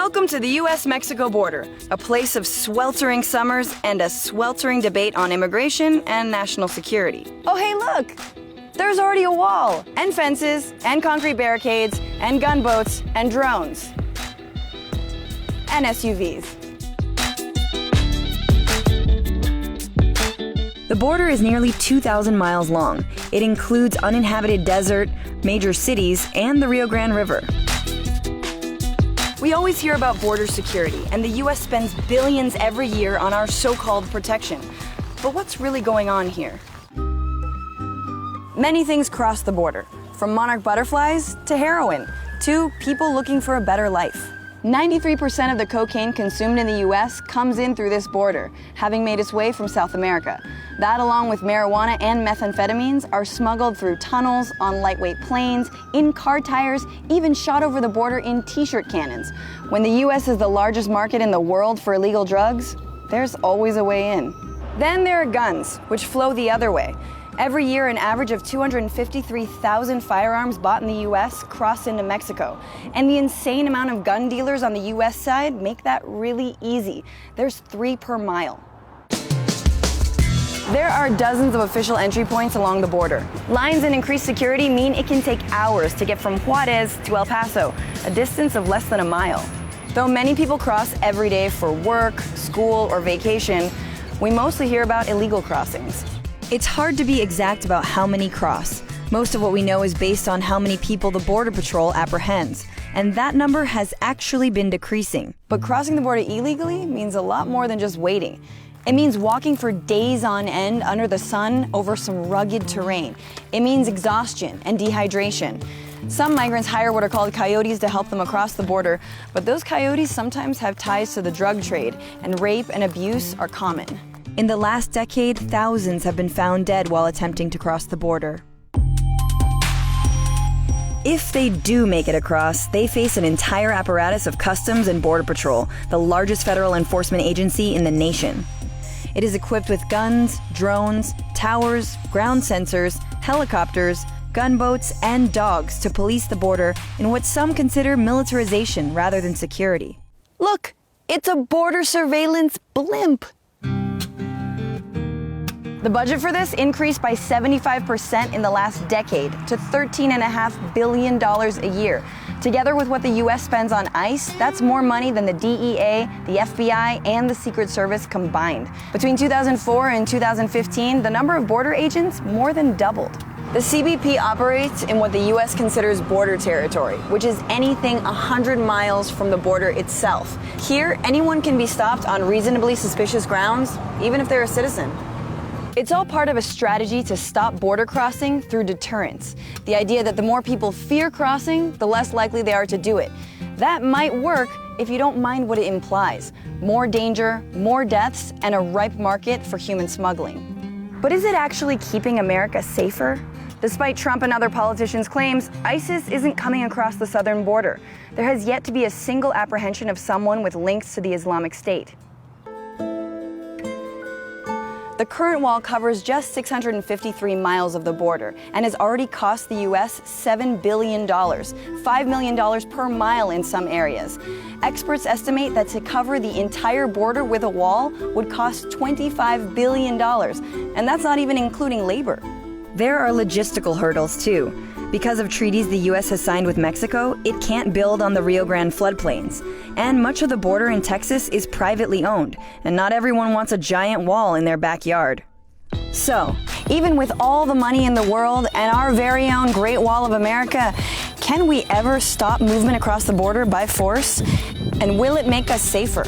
Welcome to the U.S.-Mexico border, a place of sweltering summers and a sweltering debate on immigration and national security. Oh, hey, look! There's already a wall, and fences, and concrete barricades, and gunboats, and drones, and SUVs. The border is nearly 2,000 miles long. It includes uninhabited desert, major cities, and the Rio Grande River. We always hear about border security, and the U.S. spends billions every year on our so-called protection. But what's really going on here? Many things cross the border, from monarch butterflies to heroin, to people looking for a better life. 93% of the cocaine consumed in the U.S. comes in through this border, having made its way from South America. That, along with marijuana and methamphetamines, are smuggled through tunnels, on lightweight planes, in car tires, even shot over the border in t-shirt cannons. When the U.S. is the largest market in the world for illegal drugs, there's always a way in. Then there are guns, which flow the other way. Every year, an average of 253,000 firearms bought in the U.S. cross into Mexico. And the insane amount of gun dealers on the U.S. side make that really easy. There's 3 per mile. There are dozens of official entry points along the border. Lines and increased security mean it can take hours to get from Juarez to El Paso, a distance of less than a mile. Though many people cross every day for work, school, or vacation, we mostly hear about illegal crossings. It's hard to be exact about how many cross. Most of what we know is based on how many people the Border Patrol apprehends, and that number has actually been decreasing. But crossing the border illegally means a lot more than just waiting. It means walking for days on end under the sun over some rugged terrain. It means exhaustion and dehydration. Some migrants hire what are called coyotes to help them across the border, but those coyotes sometimes have ties to the drug trade, and rape and abuse are common. In the last decade, thousands have been found dead while attempting to cross the border. If they do make it across, they face an entire apparatus of Customs and Border Patrol, the largest federal enforcement agency in the nation. It is equipped with guns, drones, towers, ground sensors, helicopters, gunboats, and dogs to police the border in what some consider militarization rather than security. Look, it's a border surveillance blimp. The budget for this increased by 75% in the last decade to $13.5 billion a year. Together with what the U.S. spends on ICE, that's more money than the DEA, the FBI, and the Secret Service combined. Between 2004 and 2015, the number of border agents more than doubled. The CBP operates in what the U.S. considers border territory, which is anything 100 miles from the border itself. Here, anyone can be stopped on reasonably suspicious grounds, even if they're a citizen. It's all part of a strategy to stop border crossing through deterrence. The idea that the more people fear crossing, the less likely they are to do it. That might work if you don't mind what it implies. More danger, more deaths, and a ripe market for human smuggling. But is it actually keeping America safer? Despite Trump and other politicians' claims, ISIS isn't coming across the southern border. There has yet to be a single apprehension of someone with links to the Islamic State. The current wall covers just 653 miles of the border and has already cost the U.S. $7 billion, $5 million per mile in some areas. Experts estimate that to cover the entire border with a wall would cost $25 billion, and that's not even including labor. There are logistical hurdles, too. Because of treaties the U.S. has signed with Mexico, it can't build on the Rio Grande floodplains. And much of the border in Texas is privately owned, and not everyone wants a giant wall in their backyard. So, even with all the money in the world and our very own Great Wall of America, can we ever stop movement across the border by force? And will it make us safer?